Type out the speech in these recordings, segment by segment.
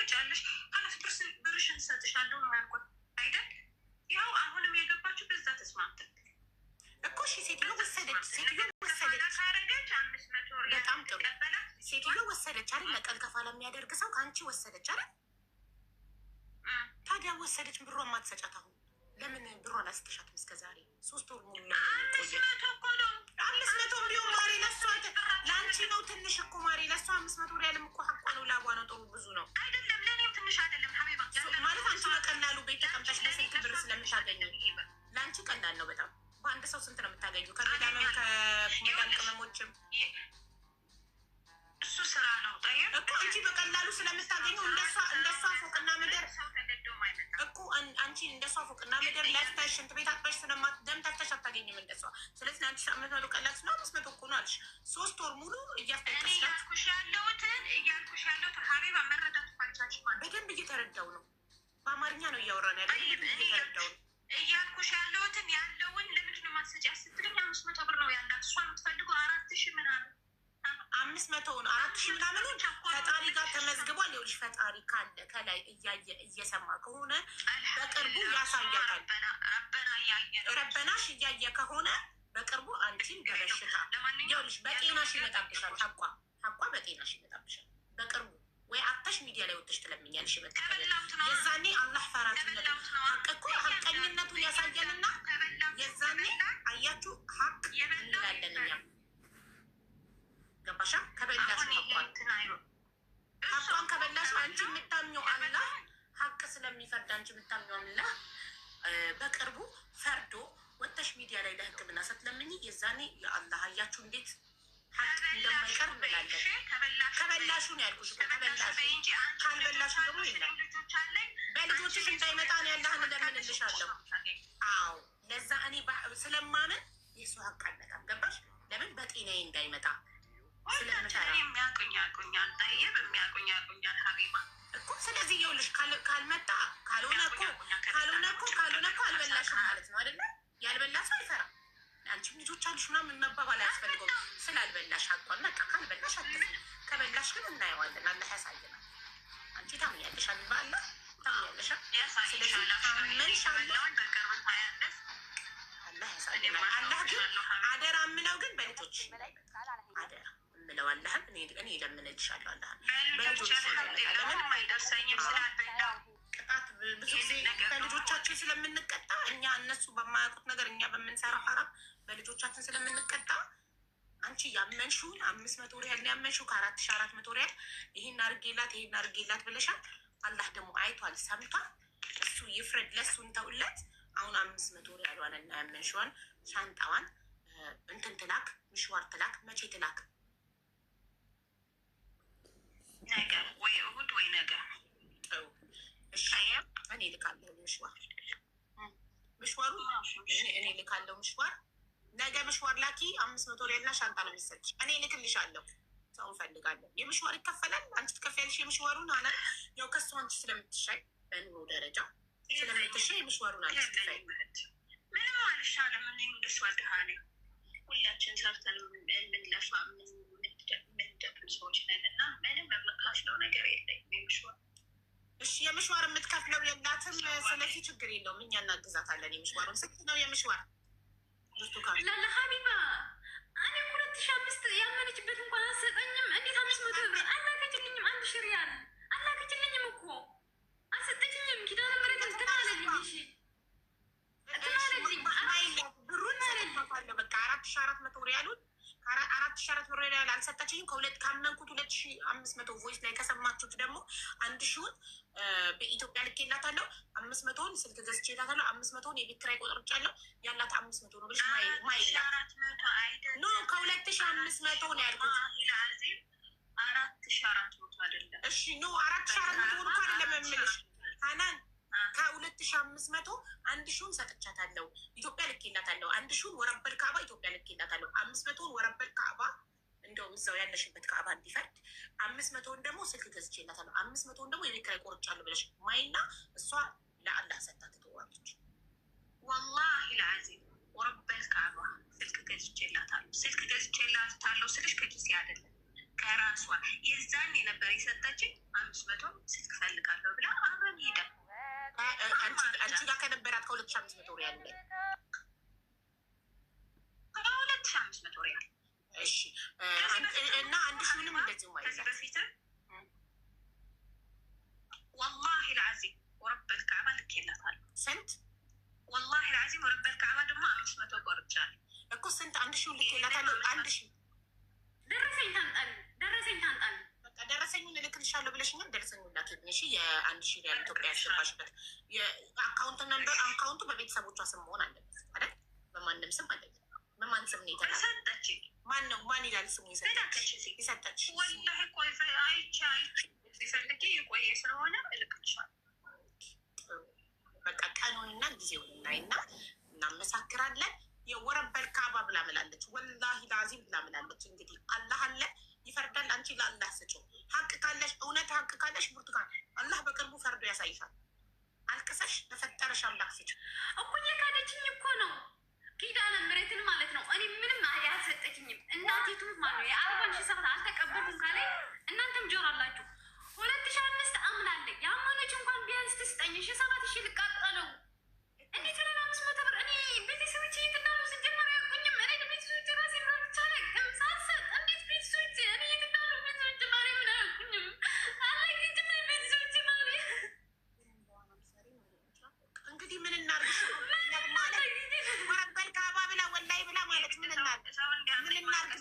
ትወጫለሽ። ሀላፊ ብርሽን ሰጥሻለሁ ነው ያልኳት አይደል? ያው አሁንም የገባችሁ በዛ ተስማምተን እኮ እሺ፣ ሴትዮ ወሰደች። ሴትዮ ወሰደች ካረገች 500 በጣም ጥሩ። ሴትዮ ወሰደች አይደል? ለቀል ከፋ ለሚያደርግ ሰው ከአንቺ ወሰደች አይደል? ታዲያ ወሰደች። ብሯን ማትሰጫት አሁን ለምን ብሯን አስተሻትም? እስከ ዛሬ 3 ወር ሙሉ ቆየ። 500 ቢሆን ማሬ ለሷ ለአንቺ ነው ትንሽ እኮ ማሬ። ለሷ 500 ሪያልም እኮ ሀቋ ነው፣ ላቧ ነው። ጥሩ ብዙ ነው አይደለም? ለእኔም ትንሽ አይደለም ሀቢባ ማለት አንቺ በቀላሉ ቤት ተቀምጠሽ በስልክ ብር ስለምታገኙ ለአንቺ ቀላል ነው በጣም። በአንድ ሰው ስንት ነው የምታገኙ? ከሜዳንም ከሜዳን ቅመሞችም እሱ ስራ ነው ጠይቅ እኮ አንቺ በቀላሉ ስለምታገኙ እንደሷ ፎቅና ምድር እኮ አንቺ እንደሷ ፎቅና ምድር ለፍተሽ ሽንት ቤት አጥበሽ ደም ተፍተሽ አታገኝም እንደሷ። ስለዚህ አንቺ 500 ቀላል ስለ 500 እኮ ነው አልሽ። 3 ወር ሙሉ እያስጠቀስሽ እያልኩሽ ያለሁት ሀቢባ መረዳት ፋልቻች በደንብ እየተረዳው ነው። በአማርኛ ነው እያወራን ያለ እየተረዳው ነው እያልኩሽ ያለውን ለምንድን ነው ማትሰጪ ስትለኝ 500 ብር ነው ያላት። እሷ የምትፈልገው 4000 ምናምን 500 ነው 4000 ምናምን ፈጣሪ ጋር ተመዝግቧል። ይኸውልሽ ፈጣሪ ካለ ከላይ እያየ እየሰማ ከሆነ በቅርቡ ያሳያታል። ረበናሽ እያየ ከሆነ በቅርቡ አንቺን በበሽታ ይኸውልሽ በጤናሽ ይመጣብሻል። ሀቋ በጤናሽ ይመጣብሻል በቅርቡ። ወይ አታሽ ሚዲያ ላይ ወጥሽ ትለምኛለሽ። የዛኔ አላህ ፈራት እኮ ሀቀኝነቱን ያሳየንና የዛኔ አያችሁ ሀቅ እንላለን እኛም ገባሻ? ከበላሽ ሀቋን ከበላሽ አንቺ የምታምኘው አላህ ሀቅ ስለሚፈርድ አንቺ የምታምኘው አላህ በቅርቡ ፈርዶ ወጥተሽ ሚዲያ ላይ ለሕክምና ስትለምኝ የዛኔ የአላህ አያችሁ እንዴት ሀቅ እንደማይቀር እንላለን። ከበላሹ ነው ያልኩሽ እኮ ከበላሹ። ካልበላሹ ደግሞ የለም። በልጆችሽ እንዳይመጣ ነው ያለህን እለምንልሻለሁ። አዎ ለዛ እኔ ስለማምን የሱ ሀቅ አልመጣም። ገባሽ? ለምን በጤናዬ እንዳይመጣ ስለምሰራ የሚያቁኛል ጠይብ የሚያቁኛል ሀቢባ እኮ። ስለዚህ ይኸውልሽ ካልመጣ ካልሆነ እኮ አልበላሽም ማለት ነው አይደለ? ያልበላ ሰው አይፈራም። አንቺም ልጆች አሉሽ ምናምን መባባል አያስፈልገውም። ስላልበላሽ ሀቋን በቃ ካልበላሽ አትዝም። ከበላሽ ግን እናየዋለን። አላህ ያሳየናል። አንቺ ታምኛለሽ ሀቢባ፣ አላህ ታምኛለሽ። ስለዚህ ታመንሻለሁ። አላህ ያሳየናል። አላህ ግን አደራ የምለው ግን በልጆች አደራ የምለው አላህም እኔ ለምንልሻለሁ። አላህ በልጆች ቅጣት ብዙ ጊዜ በልጆቻችን ስለምንቀጣ እኛ እነሱ በማያውቁት ነገር እኛ በምንሰራው ሀራም በልጆቻችን ስለምንቀጣ አንቺ ያመንሽውን 500 ሪያል ነው ያመንሽው ከ4400 ሪያል ይሄን አርጌላት ብለሻል። አላህ ደግሞ አይቷል ሰምቷል። እሱ ይፍረድ፣ ለሱ እንተውለት። አሁን 500 ሪያሏን እና ያመንሽዋን ሻንጣዋን እንትን ትላክ፣ ምሽዋር ትላክ። መቼ ትላክ? ነገ ወይ እሑድ ወይ ነገ። ጥሩ እሺ፣ እኔ ልካለሁ ምሽዋሩ እኔ ልካለሁ ምሽዋር። ነገ ምሽዋር ላኪ። 500 ሪያልና ሻንጣ ነው የሚሰጥሽ። እኔ ልክልሻለሁ። ሰው እንፈልጋለን። የምሽዋር ይከፈላል። አንቺ ትከፍያለሽ የምሽዋሩን። አላ ያው ከሱ አንቺ ስለምትሻይ በኑሮ ደረጃ ስለምትሻይ የምሽዋሩን አንቺ ትከፍያለሽ። ምንም አልሻለም። እኔ እንደሷ ድሃ ነኝ። ሁላችን ሰርተን የምንለፋ የምንደብር ሰዎች ነን እና ምንም የምካፍለው ነገር የለኝም የምሽዋር። እሺ የምሽዋር የምትከፍለው የላትም። ስለዚህ ችግር የለውም፣ እኛ እናግዛታለን። የምሽዋሩን ስንት ነው የምሽዋር? ላለ ሀቢባ እኔ 2005 ያመነችበት እንኳን አልሰጠኝም። እንዴት 500 ብር አላከችልኝም? 1000 ሪያል አላከችልኝም እኮ አልሰጠችኝም። ኪዳነ ምሕረት ትናለልኝ። እሺ ትናለልኝ ብሩን ሰለፋለሁ። በቃ 4400 ሪያሉን 4400 ሪያል አልሰጠችኝም። ካመንኩት 2500 ቮይስ ላይ ከሰማችሁት ደግሞ 1000ውን በኢትዮጵያ ልኬላታለሁ። 500ውን ስልክ ገዝቼላታለሁ። 500ውን የቤት ኪራይ ቆጥርጫለሁ። ያላት 500 ነው ብለሽ ማይላት ኖ ከ2500 ነው ያልኩት። 4400 አይደለም። እሺ ኖ 4400 እኮ አይደለም የምልሽ ሀናን። ከ2500 1000ውን ሰጥቻታለሁ። ኢትዮጵያ ልኬላታለሁ። 1000ውን ወረበል ካዕባ ኢትዮጵያ ልኬላታለሁ። 500ውን ወረበል ካዕባ እንደው እዛው ያለሽበት ካዕባ እንዲፈርድ 500ውን ደግሞ ስልክ ገዝቼላታለሁ። 500ውን ደግሞ የቤት ኪራይ ቆርጫለሁ ብለሽ ማይና እሷ ለአላህ ሰጣ ትተዋለች። ወላሂ ለአዚም ወረበል ካዕባ ስልክ ገዝቼላታለሁ። ስልክ ገዝቼላታለሁ ስልሽ ከጊዜ አይደለም ከራሷ የዛን የነበር የሰጠችኝ 1500 ስልክ ፈልጋለሁ ብላ አብረን ሄደ። አንቺ ጋር ከነበራት ከ2500 ሪያል ላይ 2500 ሪያል እሺ። እና 1000ንም እንደዚሁ ማለት ከዚህ በፊት ወላሂ ልዓዚም ወረበል ከዕባ ልኬላታለሁ። ስንት? ወላሂ ልዓዚም ወረበል ከዕባ ደግሞ 500 ቆርጫለሁ እኮ። ስንት? 1000 ልኬላታለሁ። 1000 ደረሰኝ ታምጣልኝ። በቃ ደረሰኙን እልክልሻለሁ ብለሽኛል። ደረሰኙን ላኪልኝ እሺ። የ1000 ሪያል ኢትዮጵያ ያስገባሽበት የአካውንት ነበር። አካውንቱ በቤተሰቦቿ ስም መሆን አለበት አይደል? በማንም ስም አለ። በማን ስም ነው የተላከው? ሰጠችኝ። ማን ነው? ማን ይላል ስሙ? ይሰጠች ወላሂ ቆይ አይቼ ሊፈልጌ የቆየ ስለሆነ እልክልሻለሁ። በቃ ቀኑንና ጊዜውን እናይና እናመሳክራለን። የወረበል ካባ ብላ ምላለች። ወላሂ ላዚም ብላ ምላለች። እንግዲህ አላህ አለ ይፈርዳል። አንቺ ለአላህ ስጪው። ሀቅ ካለሽ እውነት ሀቅ ካለሽ ብርቱካን አላህ በቅርቡ ፈርዶ ያሳይሻል። አልቅሰሽ ለፈጠረሽ አምላክ ስጪው። እኩኝ ካደችኝ እኮ ነው ኪዳነ ምሕረትን ማለት ነው። እኔ ምንም አልሰጠችኝም። እናቴቱ ማለት ነው የ40 ሺህ ሰዓት አልተቀበልኩም ካለ እናንተም ጆሮ አላችሁ። 2005 አምናለሁ ያመነች እንኳን ቢያንስ ትስጠኝ። 7000 ልቃጠለው እንዴት ነው 500 ብር? እኔ ቤተሰቦቼ የት እንዳሉ ስጀመር ያውቁኝም። እኔ ቤተሰቦቼ ራሴ ምራብ ይቻላል ሳሰጥ እንዴት ቤተሰቦቼ እኔ የት እንዳሉ ቤተሰቦቼ ማሪ ምን አያውቁኝም። አላይ ግጅም ቤተሰቦቼ ማሪ እንግዲህ ምን እናርግሽ ማለት ወረበል ካባ ብላ ወላይ ብላ ማለት ምን እናርግ? ምን እናርግ?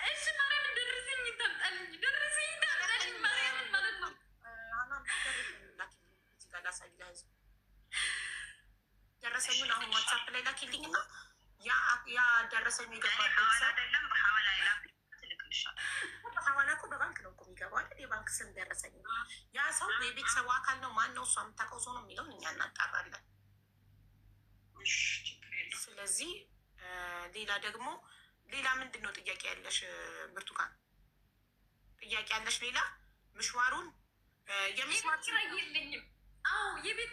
እሺ ማርያም ደረሰኝ ታምጣልኝ። ደረሰኝ ታምጣልኝ ማርያም ማለት ነው። ደረሰኙን አሁን ዋትሳፕ ላይ ላኪልኝ እና ያ ደረሰኙ ይገባል። አይደለም በሐዋላ ላክ ትልክልሻለሁ። ሐዋላ እኮ በባንክ ነው እኮ የሚገባው አይደል? የባንክ ስም ደረሰኝ ያ ሰው የቤተሰቡ አካል ነው። ማን ነው? እሷ የምታውቀው ሰው ነው የሚለውን እኛ እናጣራለን። ስለዚህ ሌላ ደግሞ ሌላ ምንድን ነው ጥያቄ ያለሽ ብርቱካን? ጥያቄ ያለሽ ሌላ? ምሽዋሩን የምስዋር ኪራይ የለኝም። አዎ የቤት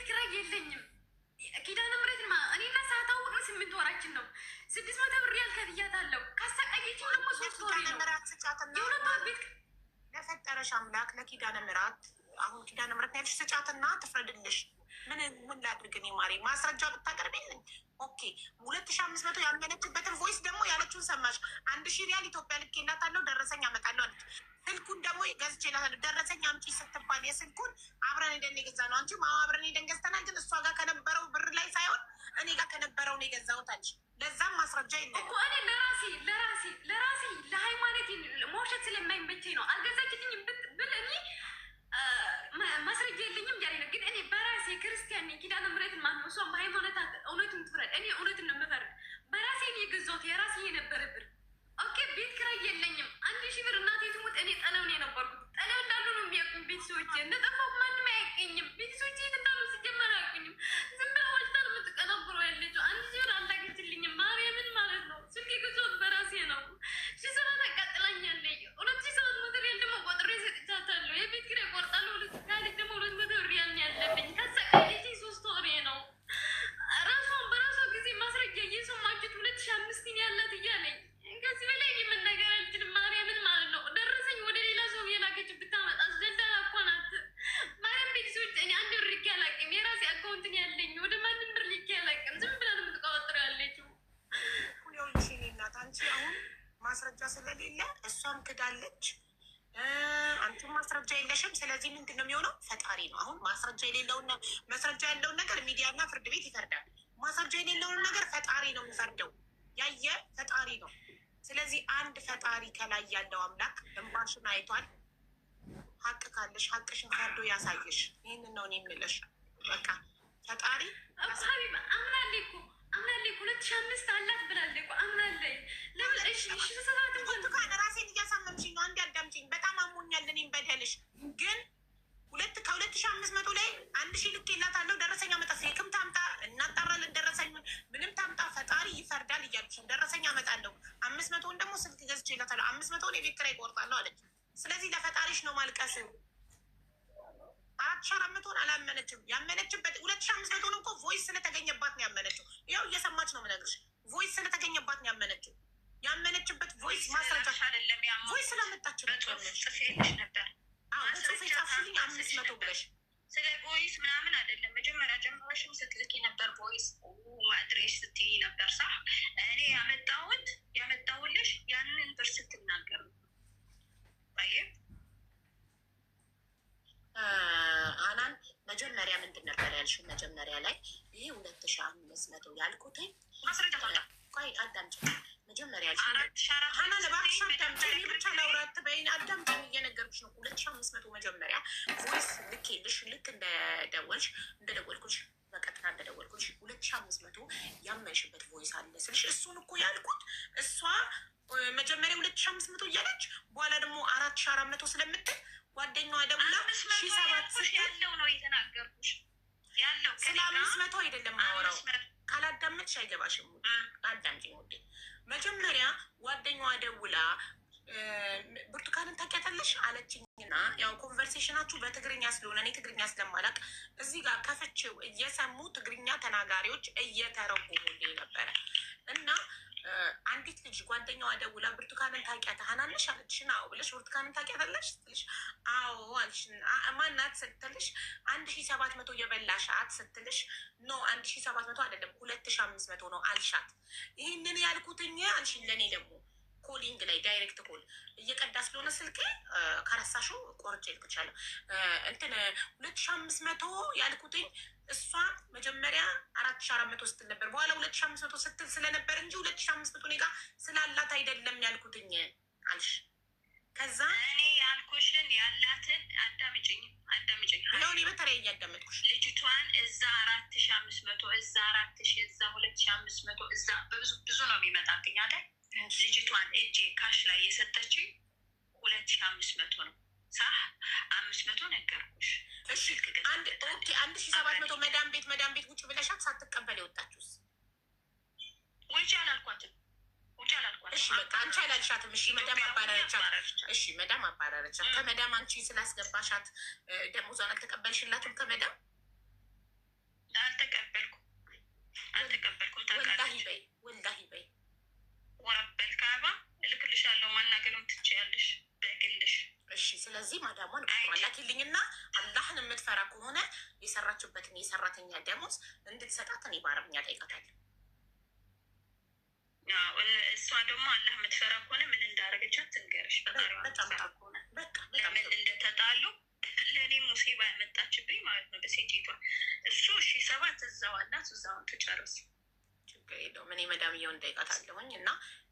ኪራይ የለኝም። ኪዳነ ምሕረት እኔና ሳታውቅ 8 ወራችን ነው። 600 ብር ያልከፍያታለሁ። ካሳቀየችኝ ደግሞ 3 ወር ነው። የሁለት ወር ቤት ለፈጠረሽ አምላክ ለኪዳነ ምሕረት አሁን ኪዳነ ምሕረት ያልሽ ስጫትና ትፍረድልሽ። ምን ላድርግ እኔ ማሬ? ማስረጃ ብታቀርቢልኝ ኦኬ። 2500 ያመነችበትን ቮይስ ደግሞ ያለችውን ሰማሽ። 1000 ሪያል ኢትዮጵያ ልኬላታለሁ ደረሰኝ አመጣለሁ አለች። ስልኩን ደግሞ ገዝቼላታለሁ ደረሰኝ አምጪ ስትባል የስልኩን አብረን ሄደን የገዛ ነው። አንቺም አብረን ሄደን ገዝተናል። ግን እሷ ጋር ከነበረው ብር ላይ ሳይሆን እኔ ጋር ከነበረው ነው የገዛሁት አለች። ለዛም ማስረጃ የለም እኮ እኔ ለራሴ ለሃይማኖቴ መውሸት ስለማይመቸኝ ነው። አልገዛችልኝም ብል እኔ ማስረጃ የለኝም እያለኝ ነው። ግን እኔ በራሴ ክርስቲያን ነኝ። ኪዳነ ምሕረትን ማለት ነው። እሷም በሃይማኖታት እውነቱን ትፍረድ። እኔ እውነትን ነው የምፈርድ። በራሴ የገዛሁት የራሴ የነበረ ብር ኦኬ። ቤት ኪራይ የለኝም። 1000 ብር እናቴ ትሙት እኔ ጠለው ነው የነበርኩት። ጠለው እንዳሉ ነው የሚያውቁኝ ቤተሰቦቼ። እንደጠፋሁ ማንም አያውቀኝም። ቤተሰቦቼ የት እንዳሉ ሲጀመር አያውቁኝም። ዝም ብላ ዋሽታ ነው የምትቀናብረው ያለችው። 1000 ብር አላገችልኝም ማርያምን ማለት ነው። ስልክ የገዛሁት በራሴ ነው። 7,000 አቃጥላኛለች። 2700 ሪያል ደግሞ ቆጥሬ ሰጥቻታለሁ። የቤት ኪራይ ቆርጣለሁ። ካለች ደግሞ 200 ሪያል ነው ያለብኝ። ካሰቃየችኝ 3 ወሬ ነው። ራሷን በራሷ ጊዜ ማስረጃ እየሰማችሁት 2005 ያላት እያለኝ ከዚህ በላይ እኔ መናገር አልችልም። ማርያምን ማለት ነው። ደረሰኝ ወደ ሌላ ሰው የላከች ብታመጣ ዘንዳላ እኮ ናት። ማርያም ቤተሰቦች እኔ አንድ ብር ልኬ አላውቅም። የራሴ አካውንትን ያለኝ ወደ ማንም ብር ልኬ አላውቅም። ዝም ብላ ነው የምትቀባጥረው ያለችው። ሁሌ እናት አንቺ አሁን ማስረጃ ስለሌለ እሷም ክዳለች፣ አንቺም ማስረጃ የለሽም። ስለዚህ ምንድን ነው የሚሆነው? ፈጣሪ ነው አሁን ማስረጃ የሌለውን ማስረጃ ያለውን ነገር ሚዲያና ፍርድ ቤት ይፈርዳል። ማስረጃ የሌለውን ነገር ፈጣሪ ነው የሚፈርደው። ያየ ፈጣሪ ነው። ስለዚህ አንድ ፈጣሪ ከላይ ያለው አምላክ እንባሽን አይቷል። ሀቅ ካለሽ ሀቅሽን ፈርዶ ያሳየሽ። ይህንን ነው እኔ የምልሽ። በቃ ፈጣሪ ሀቢብ አምናለች እኮ 2005 አላት ብላለች እኮ አምናለች። ለምን እሺ ሰራት ብርቱካን ራሴን እያሳመምሽኝ ነው። አንድ አዳምጪኝ። በጣም አሞኛል። እኔም በደልሽ ግን 2500 ላይ 1000 ልኬላታለሁ ደረሰኛ መጣ። ፌክም ታምጣ እናጣራለን። ደረሰኝ ምንም ታምጣ ፈጣሪ ይፈርዳል እያልሽ ደረሰኛ አመጣለሁ። 500ን ደግሞ ስልክ ገዝቼላታለሁ። 500ን የቤት ኪራይ እቆርጣለሁ አለች። ስለዚህ ለፈጣሪሽ ነው ማልቀስ። 4,400ን አላመነችም። ያመነችበት 2,500ን እኮ ቮይስ ስለተገኘባት ነው ያመነችው። ያው እየሰማች ነው የምነግርሽ። ቮይስ ስለተገኘባት ነው ያመነችው። ያመነችበት ቮይስ ማስረጃ አይደለም። ቮይስ ስላመጣችበት ጽፌልሽ ነበር። በጽሁፍ የጻፍሽልኝ 500 ብለሽ ስለ ቮይስ ምናምን አይደለም። መጀመሪያ ጀምረሽም ስትልኪ ነበር ቮይስ ማድሬስ ስትይ ነበር። ሳ እኔ ያመጣሁልሽ ያንን ብር ስትናገር አናን መጀመሪያ ምንድን ነበር ያልሽው? መጀመሪያ ላይ ይሄ 2500 ያልኩትኝ ማስረጃ ታውጣ። ቆይ አዳምጪ። መጀመሪያ ሀና ለባክሽ አዳምጪ። እኔ ብቻ ላውራት በይኝ። አዳምጪ እየነገርኩሽ ነው። 2500 መጀመሪያ ቮይስ ልኬልሽ ልክ እንደደወልኩሽ በቀጥታ እንደደወልኩሽ 2500 ያመንሽበት ቮይስ አለ ስልሽ እሱን እኮ ያልኩት እሷ መጀመሪያ 2500 እያለች በኋላ ደግሞ 4400 ስለምትል ጓደኛዋ ደውላ 7 ያለው ነው የተናገርኩሽ። ያለው ስለ 500 አይደለም ማወራው። ካላዳመጥሽ አይገባሽም። አዳምጪኝ ውዴ። መጀመሪያ ጓደኛዋ ደውላ ብርቱካንን ታውቂያታለሽ አለችኝና ያው ኮንቨርሴሽናችሁ በትግርኛ ስለሆነ እኔ ትግርኛ ስለማላቅ እዚህ ጋር ከፍቼው እየሰሙ ትግርኛ ተናጋሪዎች እየተረጎሙልኝ ነበረ እና አንዲት ልጅ ጓደኛዋ ደውላ ብርቱካንን ታውቂያታለሽ ሀናንሽ አለችሽን? አዎ ብለሽ ብርቱካንን ታውቂያታለሽ ስትልሽ አዎ አልሽን። ማናት ስትልሽ 1700 የበላሻት ስትልሽ ኖ 1700 አይደለም 2500 ነው አልሻት። ይህንን ያልኩትኝ አልሽን። ለእኔ ደግሞ ኮሊንግ ላይ ዳይሬክት ኮል እየቀዳ ስለሆነ ስልክ ከረሳሹ ቆርጬ ልክቻለሁ። እንትን 2500 ያልኩትኝ እሷ መጀመሪያ 4400 ስትል ነበር። በኋላ 2500 ስትል ስለነበር እንጂ 2500 እኔ ጋ ስላላት አይደለም ያልኩትኝ አልሽ። ከዛ እኔ ያልኩሽን ያላትን አዳምጭኝ ያው እኔ በተለይ እያዳመጥኩሽ ልጅቷን እዛ 4500 እዛ 4000 እዛ 2500 እዛ ብዙ ነው የሚመጣብኝ አይደል? ልጅቷን እጄ ካሽ ላይ የሰጠችኝ 2500 ነው። ሳህ 500 ነገርኩሽ። እሺ 1700 መዳም ቤት ውጭ ብለሻት ሳትቀበል የወጣችሁስ? ውጭ አላልኳትም። እሺ በቃ አንቺ አላልሻትም። እሺ መዳም አባረረቻት። እሺ መዳም አባረረቻት። ከመዳም አንቺ ስላስገባሻት ደሞዟን አልተቀበልሽላትም? ከመዳም አልተቀበልኩም። ወላሂ በይ ወረበል ካባ እልክልሻለሁ። ማናገርም ትችያለሽ በግልሽ። እሺ ስለዚህ ማዳሟን ላኪልኝና አላህን የምትፈራ ከሆነ የሰራችበትን የሰራተኛ ደሞዝ እንድትሰጣት እኔ በአረብኛ ጠይቃታለሁ። እሷ ደግሞ አላህ የምትፈራ ከሆነ ምን እንዳደረገቻት ትንገርሽ። በጣም ከሆነ ለምን እንደተጣሉ ለእኔ ሙሲባ ያመጣችብኝ ማለት ነው በሴቲቷ። እሱ 7 እዛው አላት፣ እዛውን ትጨርስ ችግር የለውም። እኔ መዳምየውን ጠይቃታለሁኝ እና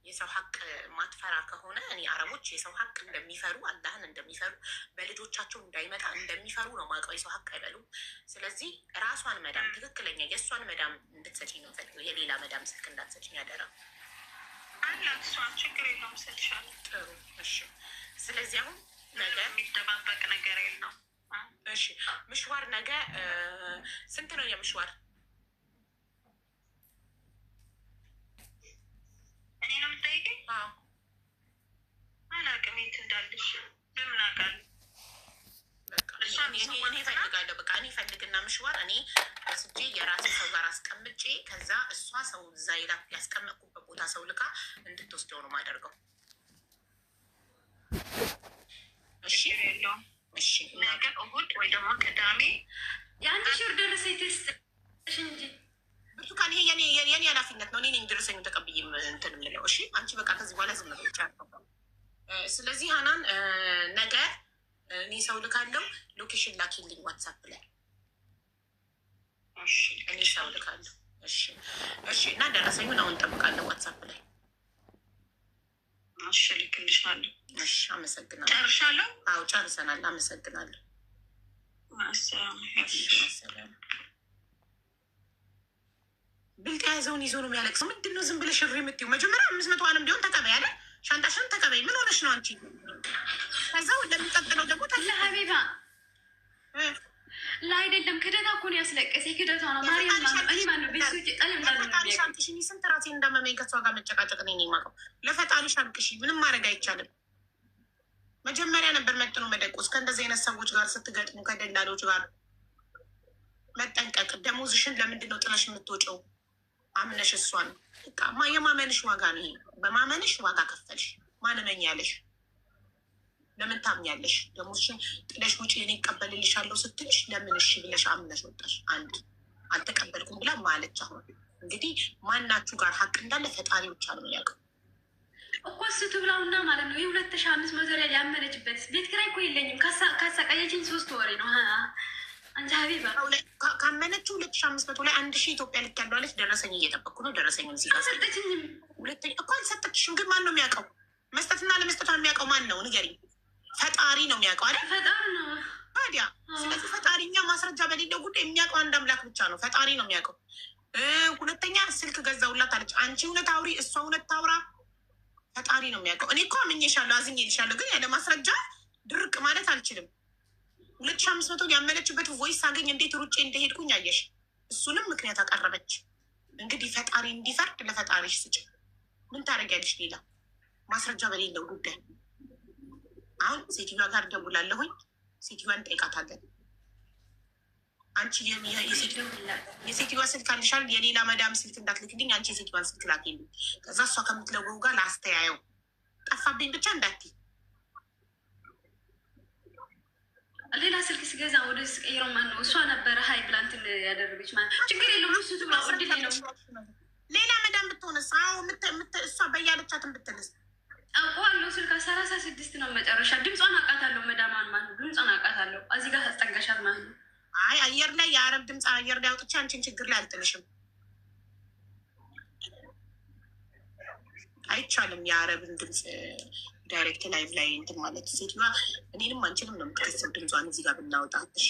የሰው ሀቅ ማትፈራ ከሆነ እኔ አረቦች የሰው ሀቅ እንደሚፈሩ አላህን እንደሚፈሩ በልጆቻቸው እንዳይመጣ እንደሚፈሩ ነው ማውቀው። የሰው ሀቅ አይበሉም። ስለዚህ ራሷን መዳም ትክክለኛ የእሷን መዳም እንድትሰጪኝ ነው ፈልገው። የሌላ መዳም ስልክ እንዳትሰጪኝ ያደራ አላት። እሷን ችግር የለውም ሰጥሻለሁ። ጥሩ እሺ። ስለዚህ አሁን ነገ የሚጠባበቅ ነገር የለውም። እሺ ምሽዋር ነገ ስንት ነው የምሽዋር? እኔ ነው የምጠይቀኝ? አላውቅም የት እንዳለሽ በምን አውቃለሁ? እኔ እፈልጋለሁ። በቃ እኔ እፈልግና ምሽዋር እኔ ወስጄ የራሴ ሰው ጋር አስቀምጬ ከዛ እሷ ሰው እዛ ያስቀመጥኩበት ቦታ ሰው ልካ እንድትወስደው ነው የማደርገው። እሺ የለውም። እሺ ነገ እሑድ ወይ ደግሞ ቅዳሜ የአንድ ሺህ ብር ደረሰኝ ትስጥሽ እንጂ ብርቱካን፣ ይሄ የኔ ኃላፊነት ነው። እኔ ነኝ ደረሰኝ ተቀብዬ እንትን የምለው። እሺ አንቺ በቃ ከዚህ በኋላ ዝም ብለሽ አልተባም። ስለዚህ ሀናን ነገ እኔ ሰው ልካለው፣ ሎኬሽን ላኪልኝ ዋትሳፕ ላይ። እኔ ሰው ልካለሁ። እሺ እና ደረሰኙን አሁን እንጠብቃለሁ ዋትሳፕ ላይ። እሺ ልክልሻለሁ። እሺ አመሰግናለሁ። ጨርሻለሁ? አዎ ጨርሰናል። አመሰግናለሁ። ሰላም። ብልጥ የያዘውን ይዞ ነው የሚያለቅሰው። ምንድን ነው ዝም ብለሽ እሪ የምትይው? መጀመሪያ 500 ዋንም ቢሆን ተቀበይ አለ። ሻንጣሽን ተቀበይ። ምን ሆነሽ ነው አንቺ? ከዛ ለሚቀጥለው ደግሞ ሀቢባ ለአይደለም ክደታ እኮ ነው ያስለቀሰኝ። ክደቷ ነው ማርያም ነው ቤቶች ጠል ለፈጣሪሽ አልቅሽ። ስንት ራሴን እንዳመመኝ ከሷ ጋር መጨቃጨቅ ነው የማውቀው። ለፈጣሪሽ አልቅሽ። ምንም ማድረግ አይቻልም። መጀመሪያ ነበር መጥኖ መደቆስ። ከእንደዚህ አይነት ሰዎች ጋር ስትገጥሙ ከደላሎች ጋር መጠንቀቅ። ደሞዝሽን ለምንድን ነው ጥለሽ የምትወጪው? አምነሽ እሷን የማመንሽ ዋጋ ነው ይሄ። በማመንሽ ዋጋ ከፈልሽ። ማንመኝ ያለሽ ለምን ታምኛለሽ? ደሞዝሽን ጥለሽ ውጪ እኔ እቀበልልሻለሁ ስትልሽ ለምን እሺ ብለሽ አምነሽ ወጣሽ? አንድ አልተቀበልኩም ብላ ማለች። አሁን እንግዲህ ማናችሁ ጋር ሀቅ እንዳለ ፈጣሪ ብቻ ነው ያውቀው እኮ እሱ ትብላውና ማለት ነው። የ2500 ሪያል ያመነችበት ቤት ኪራይ እኮ የለኝም ካሳቃየችኝ 3 ወሬ ነው። አንቺ ሀቢባ ካመነችው 2500 ላይ 1000 ኢትዮጵያ ልክ ያለው አለች። ደረሰኝ እየጠበቅኩ ነው። ደረሰኝ እዚህ ጋር አልሰጠችኝም። ሁለተኛ እኮ አልሰጠችሽም። ግን ማን ነው የሚያውቀው? መስጠትና ለመስጠቷን የሚያውቀው ማን ነው? ንገሪኝ። ፈጣሪ ነው የሚያውቀው አይደል? ፈጣሪ ነው ታዲያ። ስለዚህ ፈጣሪ፣ እኛ ማስረጃ በሌለው ጉዳይ የሚያውቀው አንድ አምላክ ብቻ ነው። ፈጣሪ ነው የሚያውቀው። ሁለተኛ ስልክ ገዛውላት አለች። አንቺ እውነት አውሪ፣ እሷ እውነት ታውራ፣ ፈጣሪ ነው የሚያውቀው። እኔ እኮ አምኜሻለሁ፣ አዝኜልሻለሁ። ግን ያለ ማስረጃ ድርቅ ማለት አልችልም። 2500 ያመነችበት ቮይስ ሳገኝ እንዴት ሩጬ እንደሄድኩኝ አየሽ። እሱንም ምክንያት አቀረበች። እንግዲህ ፈጣሪ እንዲፈርድ ለፈጣሪሽ ስጭ። ምን ታደርጊያለሽ? ሌላ ማስረጃ በሌለው ጉዳይ አሁን ሴትዮዋ ጋር ደውላለሁኝ። ሴትዮዋን ጠይቃታለን። አንቺ የሴትዮዋ ስልክ አልሻል፣ የሌላ መዳም ስልክ እንዳትልክልኝ፣ አንቺ የሴትዮዋን ስልክ ላኪልኝ። ከዛ እሷ ከምትለወው ጋር ላስተያየው። ጠፋብኝ ብቻ እንዳትይ። ሌላ ስልክ ስገዛ ወደ ስቀይረው ማን ነው? እሷ ነበረ ሀይ ብላ እንትን ያደረገች ማለት ችግር የለውም። እሱ ትብላ ወድሌ ነው። ሌላ መዳም ብትሆንስ? እሷ በያለቻትን ብትልስ? አውቀዋለሁ። ስልካ 36 ነው መጨረሻ። ድምጿን አውቃታለሁ። መዳማን ማለት ነው። ድምጿን አውቃታለሁ። እዚህ ጋር ታስጠጋሻት ማለት ነው። አይ አየር ላይ የአረብ ድምፅ አየር ላይ አውጥቼ አንቺን ችግር ላይ አልጥልሽም። አይቻልም የአረብን ድምፅ ዳይሬክት ላይቭ ላይ እንትን ማለት። ሴትዮዋ እኔንም አንቺንም ነው የምትከሰው ድምጿን እዚህ ጋር ብናወጣት። እሺ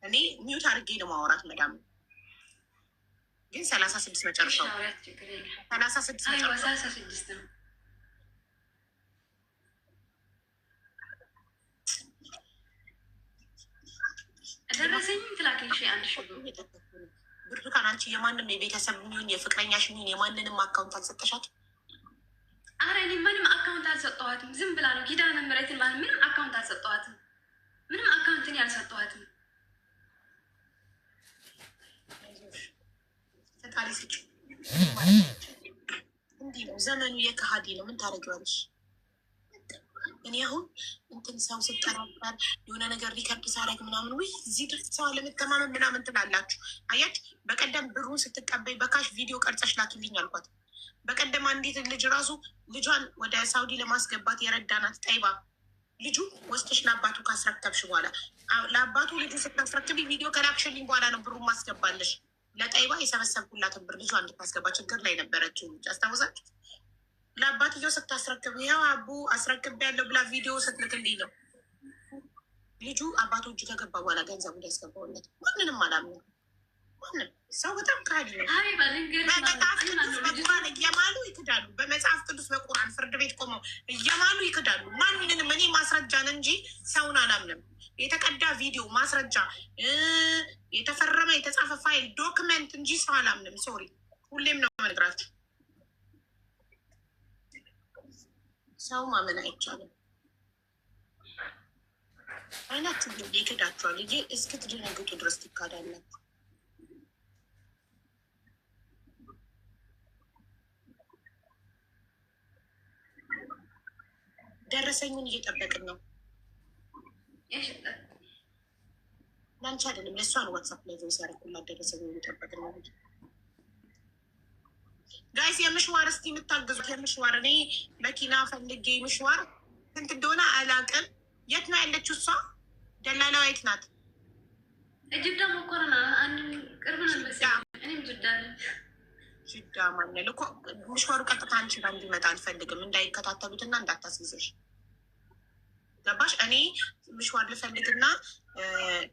እኔ ሚዩት አድርጌ ነው ማውራት መዳም። ግን 36 መጨረሻው 36 36 ነው። ደረሰኝ ትላክልሽ አንድ ሺ ብርቱካን። አንቺ የማንም የቤተሰብ ሚሆን የፍቅረኛሽ ሚሆን የማንንም አካውንት አልሰጠሻት? አረ እኔ ምንም አካውንት አልሰጠኋትም። ዝም ብላ ነው ኪዳነ ምሕረትን ማለት ምንም አካውንት አልሰጠኋትም። ምንም አካውንትን ያልሰጠኋትም። ፈጣሪ ስጭ። እንዲህ ነው ዘመኑ፣ የከሃዲ ነው። ምን ታደርጊዋለሽ? እኔ አሁን እንትን ሰው ስጠራጠር የሆነ ነገር ሪከርድ ሳረግ ምናምን ውይ እዚህ ድረስ ሰው አለመተማመን ምናምን ትላላችሁ። አያችሁ፣ በቀደም ብሩን ስትቀበይ በካሽ ቪዲዮ ቀርጸሽ ላኪልኝ አልኳት። በቀደም አንዲት ልጅ ራሱ ልጇን ወደ ሳውዲ ለማስገባት የረዳናት ጠይባ፣ ልጁ ወስደሽ ለአባቱ ካስረከብሽ በኋላ ለአባቱ ልጁ ስታስረክቢ ቪዲዮ ከላክሽልኝ በኋላ ነው ብሩን ማስገባለሽ። ለጠይባ የሰበሰብኩላትን ብር ልጇ እንድታስገባ ችግር ላይ ነበረችው ልጅ አስታውሳችሁ። ለአባትየው ስታስረክብ ይኸው አቡ አስረክብ ያለው ብላ ቪዲዮ ስትልክልኝ ነው ልጁ አባቱ እጅ ከገባ በኋላ ገንዘቡ እንዲያስገባውለት። ማንንም አላምንም። ማንም ሰው በጣም ካዲ ነው። በመጽሐፍ ቅዱስ በቁርአን እየማሉ ይክዳሉ። በመጽሐፍ ቅዱስ በቁርአን ፍርድ ቤት ቆመው እየማሉ ይክዳሉ። ማንንም እኔ ማስረጃን እንጂ ሰውን አላምንም። የተቀዳ ቪዲዮ ማስረጃ፣ የተፈረመ የተጻፈ ፋይል ዶክመንት እንጂ ሰው አላምንም። ሶሪ፣ ሁሌም ነው መነግራችሁ። ሰው ማመን አይቻልም። አይናችሁ ግን ይክዳችኋል። እ እስክትደነግጡ ድረስ ትካዳላችሁ። ደረሰኙን እየጠበቅን ነው። ለአንቺ አይደለም ለእሷ ነው። ዋትሳፕ ላይ ቮይስ ያደረኩላት ደረሰኙን እየጠበቅን ነው። ጋይስ የምሽዋር እስቲ የምታግዙት የምሽዋር፣ እኔ መኪና ፈልጌ ምሽዋር ስንት እንደሆነ አላውቅም። የት ነው ያለችው እሷ? ደላላዋ የት ናት? ጅዳ መኮረና አንድ ቅርብ ነው መሰለኝ። እኔም ጅዳ ነኝ። ጅዳ ማነው እኮ ምሽዋሩ ቀጥታ አንቺ ጋር እንዲመጣ አልፈልግም። እንዳይከታተሉትና እንዳታስይዘሽ ገባሽ? እኔ ምሽዋር ልፈልግና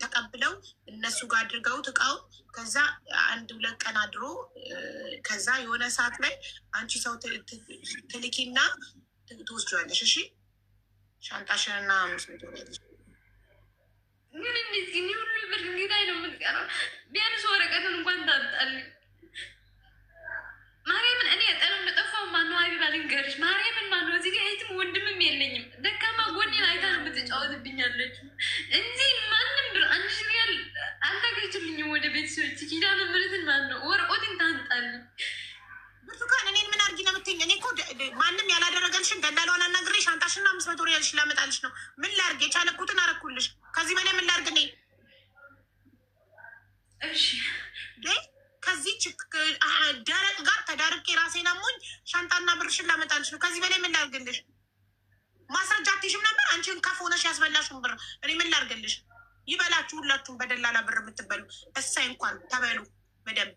ተቀብለው እነሱ ጋር አድርገውት እቃው ከዛ 1-2 ቀን አድሮ ከዛ የሆነ ሰዓት ላይ አንቺ ሰው ትልኪና ትወስጂዋለሽ። እሺ ሻንጣሽንና 500 ያለሽ ግን እንደዚህ ሁሉ ብር እንዲላይ ነው የምትቀረው። ቢያንስ ወረቀቱን እንኳን ታምጣልኝ። ማርያምን እኔ ጠለም ለጠፋው ማነው ሀቢባ ልንገርሽ፣ ማርያምን ማነው እዚህ ጋር የትም ወንድምም የለኝም። ደካማ ጎኔን አይታ ነው የምትጫወትብኛለች እንጂ ማንም ብር 1 ሺህ ሪያል አልታገችልኝ ቤተሰቦች ኪዳነ ምሕረትን ማን ነው ወረቆትን ታንጣልኝ። ብርቱካን እኔን ምን አድርጊ ነው የምትይኝ? እኔ እኮ ማንም ያላደረገልሽን ደላሏን አናግሬ ሻንጣሽና 500 ሪያልሽ ላመጣልሽ ነው። ምን ላድርግ? የቻለኩትን አረኩልሽ። ከዚህ በላይ ምን ላድርግ? እኔ እሺ ከዚህ ደረቅ ጋር ተዳርቄ ራሴን አሞኝ ሻንጣና ብርሽን ላመጣልሽ ነው። ከዚህ በላይ ምን ላድርግልሽ? ማስረጃ አትይዥም ነበር? አንቺን ከፍ ሆነሽ ያስበላሽውን ብር እኔ ምን ላድርግልሽ? ይበላችሁ ሁላችሁም በደላላ ብር የምትበሉ እሳይ እንኳን ተበሉ በደንብ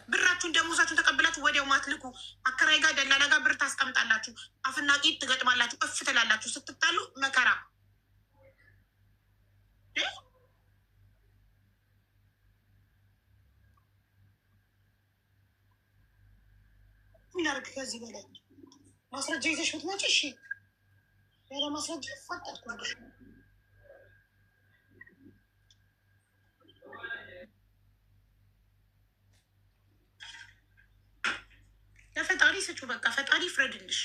ብራችሁን ደሞዛችሁን ተቀብላችሁ ወዲያው ማትልኩ አከራይ ጋር ደላላ ጋር ብር ታስቀምጣላችሁ። አፍና ቂጥ ትገጥማላችሁ። እፍ ትላላችሁ። ስትጣሉ መከራ እናርግ። ከዚህ በላይ ማስረጃ ይዘሽ ብትመጪ እሺ፣ ያለ ማስረጃ ይፋጠጥኩልሽ። ለፈጣሪ ስጩ። በቃ ፈጣሪ ይፍረድልሽ።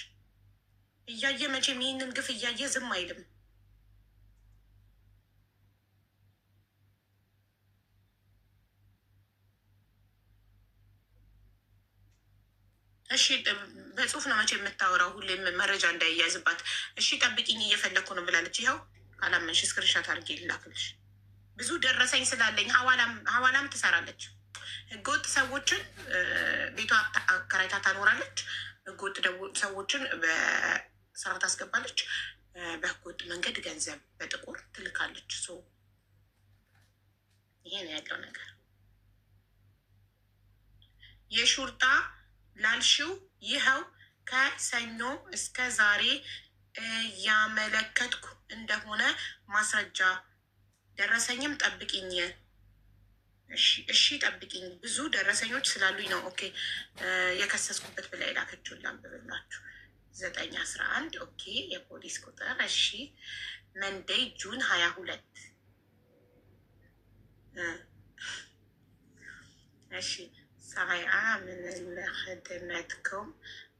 እያየ መቼም ይህንን ግፍ እያየ ዝም አይልም። እሺ በጽሁፍ ነው መቼ የምታወራው? ሁሌም መረጃ እንዳይያዝባት። እሺ ጠብቂኝ እየፈለግኩ ነው ብላለች። ይኸው ካላመንሽ ስክሪንሻት አድርጌ ልላክልሽ። ብዙ ደረሰኝ ስላለኝ ሀዋላም ትሰራለች። ህገወጥ ሰዎችን ቤቷ አከራይታ ታኖራለች። ህገወጥ ሰዎችን በስራ ታስገባለች። በህገወጥ መንገድ ገንዘብ በጥቁር ትልካለች። ይሄ ነው ያለው ነገር። የሹርጣ ላልሽው ይኸው ከሰኞ እስከ ዛሬ እያመለከትኩ እንደሆነ ማስረጃ ደረሰኝም ጠብቂኝ። እሺ ጠብቂኝ። ብዙ ደረሰኞች ስላሉኝ ነው። ኦኬ የከሰስኩበት ብላ የላከችውን ላንብብላችሁ። 9/11 ኦኬ የፖሊስ ቁጥር እሺ። መንደይ ጁን 22 እሺ ሳይአ ምን ለኸድመትኩም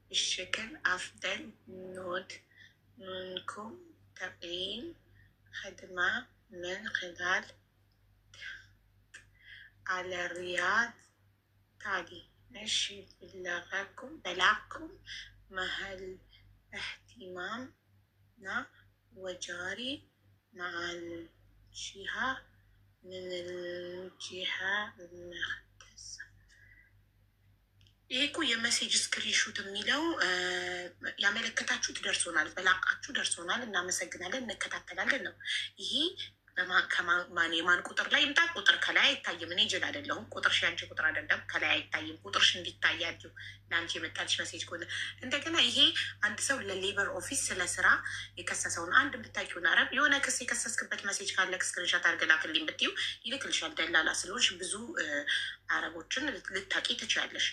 ብሽክል አፍደል ኖድ ምንኩም ተቂም خدمة من خلال على الرياض تالي ماشي بلغكم مع الاهتمامنا وجاري مع الجهة من الجهة المختصة. ይሄ እኮ የመሴጅ ስክሪንሹት የሚለው ያመለከታችሁት ደርሶናል፣ በላቃችሁ ደርሶናል፣ እናመሰግናለን፣ እንከታተላለን ነው። ይሄ የማን ቁጥር ላይ ይምጣ? ቁጥር ከላይ አይታይም። እኔ ጅል አይደለሁም። ቁጥርሽ ያንቺ ቁጥር አይደለም፣ ከላይ አይታይም። ቁጥርሽ እንዲታይ ያለው ለአንቺ የመጣልሽ መሴጅ ከሆነ እንደገና ይሄ አንድ ሰው ለሌበር ኦፊስ ስለ ስራ የከሰሰውን አንድ ብታቂውን አረብ የሆነ ክስ የከሰስክበት መሴጅ ካለ ስክሪንሻት አድርገህ ላክልኝ ብትይው ይልክልሻል። ደላላ ስለሆንሽ ብዙ አረቦችን ልታቂ ትችያለሽ።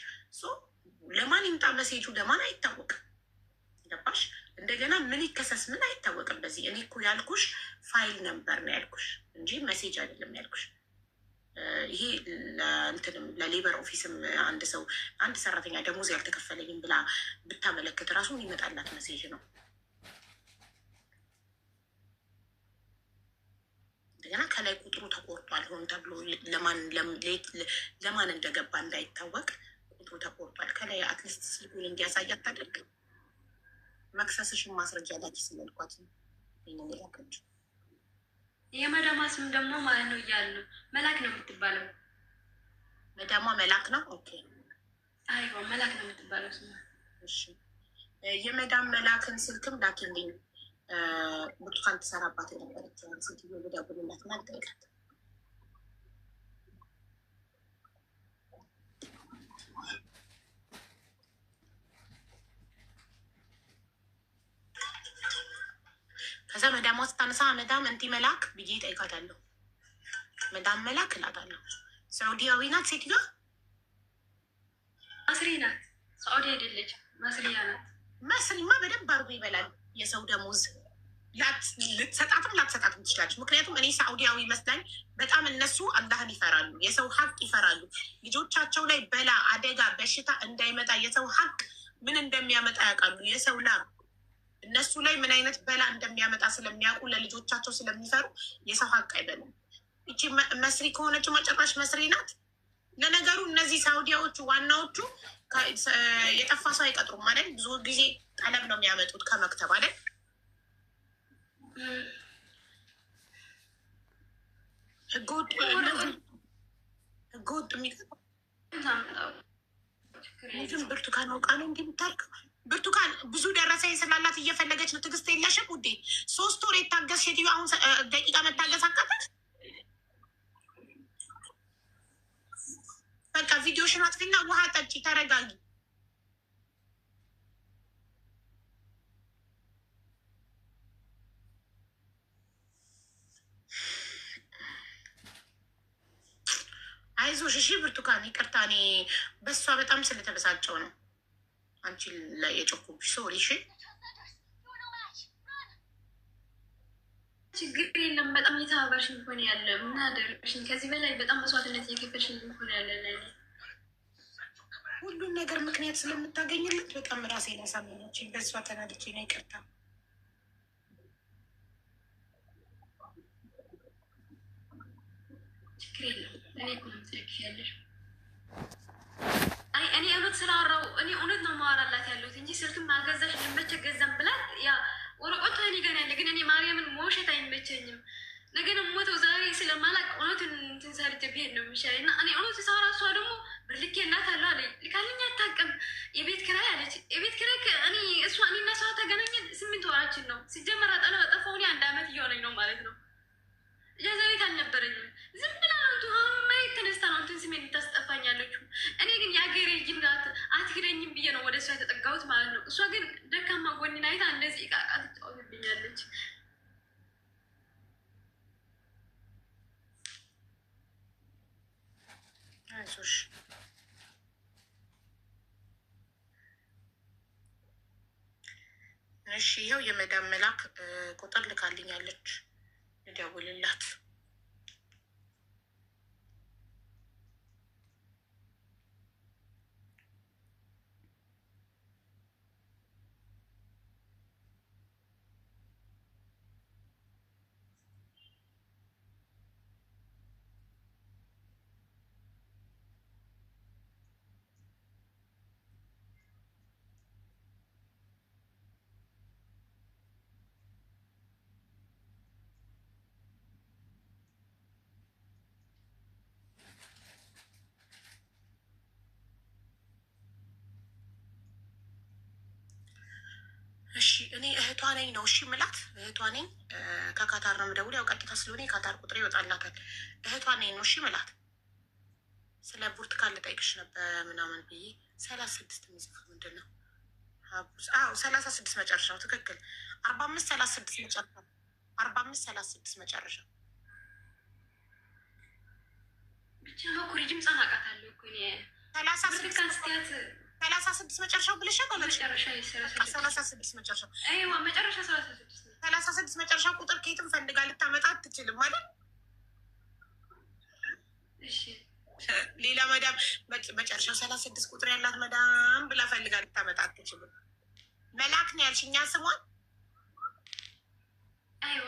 ለማን ይምጣ መሴጁ ለማን አይታወቅም። ገባሽ? እንደገና ምን ይከሰስ ምን አይታወቅም። በዚህ እኔ እኮ ያልኩሽ ፋይል ነበር ነው ያልኩሽ እንጂ መሴጅ አይደለም ያልኩሽ። ይሄ ለእንትንም ለሌበር ኦፊስም አንድ ሰራተኛ ደሞዝ ያልተከፈለኝም ብላ ብታመለክት ራሱ ይመጣላት መሴጅ ነው። እንደገና ከላይ ቁጥሩ ተቆርጧል ሆን ተብሎ ለማን እንደገባ እንዳይታወቅ ቁጥሩ ተቆርጧል። ከላይ አትሊስት ስልኩን እንዲያሳያት ታደርግ። መክሰስሽን ማስረጃ ላኪ ስላልኳት ነው ይህንን የላከችው። የመዳሟ ስም ደግሞ ማለት ነው እያሉ መላክ ነው የምትባለው። መዳሟ መላክ ነው። ኦኬ አይዋ መላክ ነው የምትባለው ስም። እሺ የመዳም መላክን ስልክም ላኪልኝ። ብርቱካን ትሰራባት የነበረችውን ሴትዮ ልደውልላትና ልጠይቃት። ከዛ መዳሟ ስታነሳ መዳም እንቲ መላክ ብዬ እጠይቃታለሁ። መዳም መላክ እላታለሁ። ሳዑዲያዊ ናት ሴትዮዋ። ማስሪ ናት። ሳዑዲ አይደለች፣ ማስሪያ ናት። መስሪማ በደንብ አድርጎ ይበላል የሰው ደሞዝ። ልትሰጣትም ላትሰጣትም ትችላለች። ምክንያቱም እኔ ሳዑዲያዊ መስላኝ በጣም እነሱ አላህን ይፈራሉ፣ የሰው ሀቅ ይፈራሉ። ልጆቻቸው ላይ በላ አደጋ በሽታ እንዳይመጣ የሰው ሀቅ ምን እንደሚያመጣ ያውቃሉ። የሰው ላብ እነሱ ላይ ምን አይነት በላ እንደሚያመጣ ስለሚያውቁ ለልጆቻቸው ስለሚፈሩ የሰው ሀቅ አይበሉም። ይቺ መስሪ ከሆነችው መጨረሻ መስሪ ናት። ለነገሩ እነዚህ ሳውዲያዎቹ ዋናዎቹ የጠፋ ሰው አይቀጥሩም ማለት ብዙ ጊዜ ጠለብ ነው የሚያመጡት ከመክተብ አይደል? ህገወጥ የሚቀጥሩ ብርቱካን አውቃ ነው እንዲህ የምታልከው። ብርቱካን ብዙ ደረሰኝ ስላላት እየፈለገች ነው። ትዕግስት የለሽም ውዴ። 3 ወር የታገስ ሴትዮ አሁን ደቂቃ መታገስ አቃተች። በቃ ቪዲዮሽን አጥፊና ውሃ ጠጪ፣ ተረጋጊ። አይዞሽ እሺ ብርቱካን። ይቅርታ እኔ በሷ በጣም ስለተበሳጨው ነው አንቺ ላይ የጮኩብሽ። ሶሪ እሺ። ችግር የለም። በጣም እየተባባሽን እንኳን ያለ ምን አደረግሽኝ? ከዚህ በላይ በጣም መስዋዕትነት እየከፈልሽኝ እንኳን ያለ ሁሉን ነገር ምክንያት ስለምታገኝለት በጣም ራሴን ያሳመነችኝ በሷ ተናድቼ ነው። ይቅርታ። ችግር የለም። እኔ እኮ ነው ትልክሻለሽ። እኔ እውነት ስላወራው እኔ እውነት ነው ማወራላት ያለሁት እንጂ ስልክም አልገዛሽ ልመቸ ገዛም ብላት ያ ወረቀቱ እኔ ጋር ያለ ግን እኔ ማርያምን መውሸት አይመቸኝም። ነገ ሞተው ዛሬ ስለማላቅ እውነቱን እንትን ሰርቼ ብሄድ ነው የሚሻለኝ። እና እኔ እውነቱ ሳወራ እሷ ደግሞ ብርልኬላታለሁ አለኝ። ልካልኝ አታውቅም። የቤት ኪራይ አለች። የቤት ኪራይ እኔ እኔና እሷ ተገናኘን 8 ወራችን ነው። ሲጀመር ጠፋሁ እኔ 1 ዓመት እየሆነኝ ነው ማለት ነው። እጃዛ ቤት አልነበረኝም። ዝም ብላ ነው መሬት ተነስታ ነው እንትን ስሜን ልታስጠፋኝ ያለችው። እኔ ግን የአገሬ ልጅ ናት አትክደኝም ብዬ ነው ወደ እሷ የተጠጋሁት ማለት ነው። እሷ ግን ደካማ ጎኔን አይታ እንደዚህ እቃቃ ትጫወትብኛለች። አይዞሽ እሺ። ይኸው የመዳም መላክ ቁጥር ልካልኛለች፣ ልደውልላት። እሺ እኔ እህቷ ነኝ ነው እሺ ምላት። እህቷ ነኝ ከካታር ነው የምደውል። ያው ቀጥታ ስለሆነ የካታር ቁጥር ይወጣላታል። እህቷ ነኝ ነው እሺ ምላት። ስለ ብርቱካን ልጠይቅሽ ነበር ምናምን ብዬ 36 የሚጽፍ ምንድን ነው? አዎ 36 መጨረሻው ትክክል። 4536 መጨረሻ 4536 መጨረሻ ብቻ ኩሪ ድምፅ አናውቃታለሁ እኮ 36 መጨረሻው ብለሻል። መጨረሻ 36 መጨረሻው መጨረሻ 36 መጨረሻ ቁጥር ከየትም ፈልጋ ልታመጣ አትችልም ማለት እሺ። ሌላ መዳም መጨረሻው 36 ቁጥር ያላት መዳም ብላ ፈልጋ ልታመጣ አትችልም። መላክ ነው ያልሽኛ ስሟን? አይዋ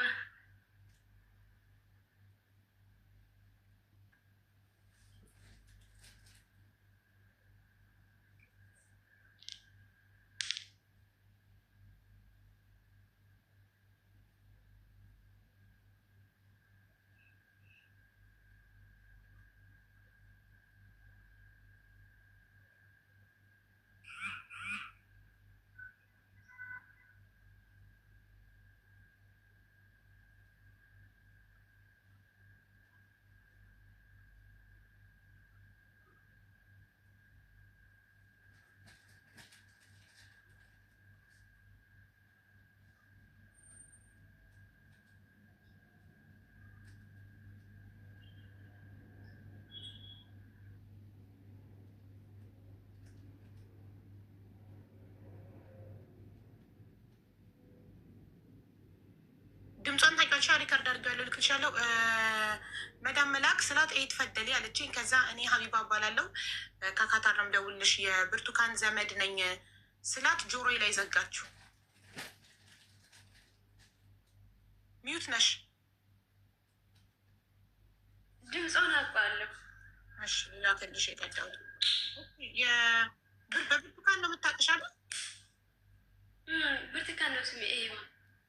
ድምጿን ታውቂያለሽ? ሪከርድ አድርጌያለሁ፣ ልክልሻለሁ። መዳም መላክ ስላት ትፈደሊ አለችኝ። ከዛ እኔ ሀቢባ እባላለሁ ከካታር ነው የምደውልልሽ የብርቱካን ዘመድ ነኝ ስላት ጆሮዬ ላይ ዘጋችሁ። ሚዩት ነሽ ድምፆን አውቀዋለሁ። እሺ ሌላ ትንሽ የቀዳው በብርቱካን ነው የምታውቅሻለሁ? ብርቱካን ነው ስሜ።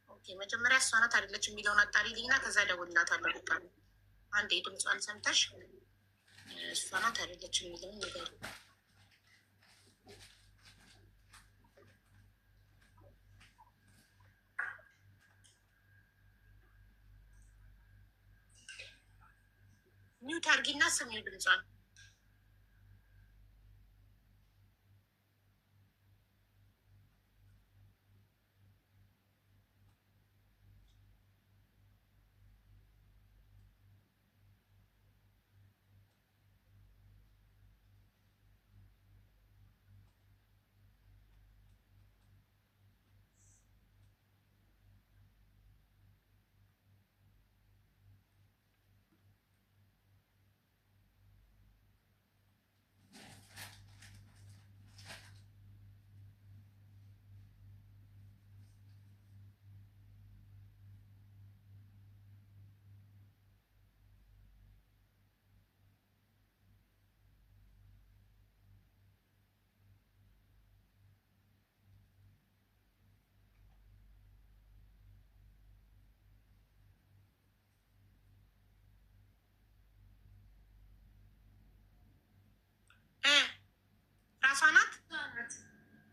ኦኬ መጀመሪያ እሷ ናት አይደለች የሚለውን አጣሪልኝና ከዛ እደውልላታለሁ። በቃ አንዴ ድምጿን ሰምተሽ እሷ ናት አይደለች የሚለውን ነገር ሚውት አድርጊና ስሚው ድምጿን።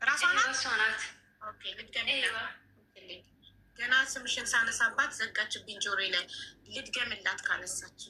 ራሷ ናት። ኦኬ ገና ስምሽን ሳነሳባት ዘጋችብኝ ጆሮዬ ላይ። ልድገምላት ካነሳች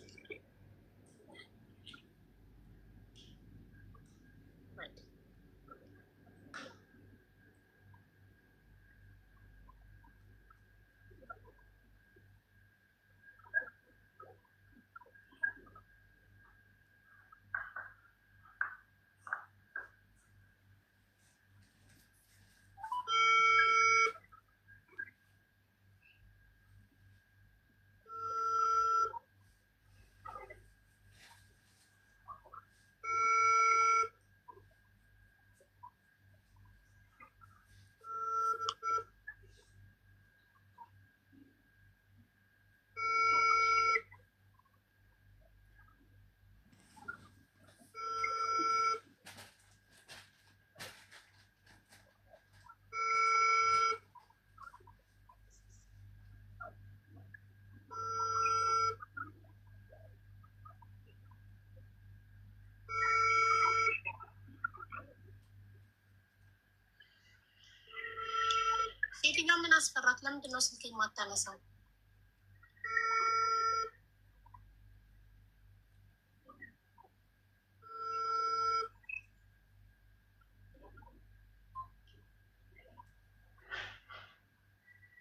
ሴትዮዋ ምን አስፈራት? ለምንድን ነው ስልክ የማታነሳው?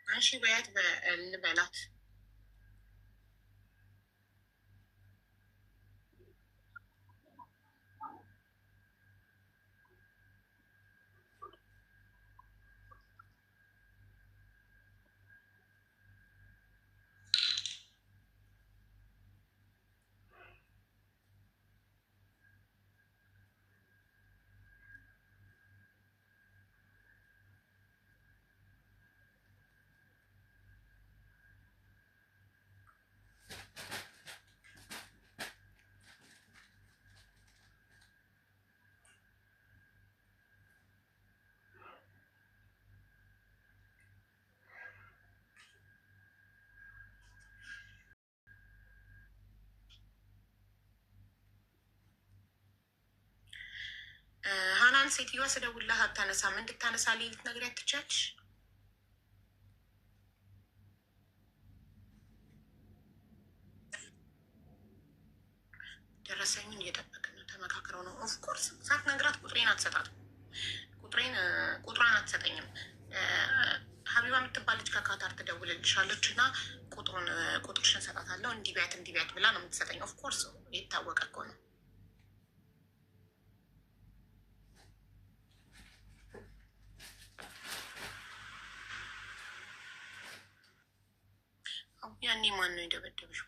አንሺ በያት እንበላት። ሀናን ሴትዮዋ ስደውልላት አታነሳም። እንድታነሳልኝ ልትነግሪያት ትችያለሽ? ደረሰኝን እየጠበቅን ነው። ተመካክረው ነው። ኦፍኮርስ ሳትነግራት ቁጥሬን አትሰጣትም። ቁጥሯን አትሰጠኝም። ሀቢባ የምትባል ልጅ ከካታር ትደውልልሻለች እና ቁጥርሽን እሰጣታለሁ እንዲህ ቢያት ብላ ነው የምትሰጠኝ። ኦፍኮርስ የታወቀ እኮ ነው። ያኔ ማን ነው የደበደበሽ?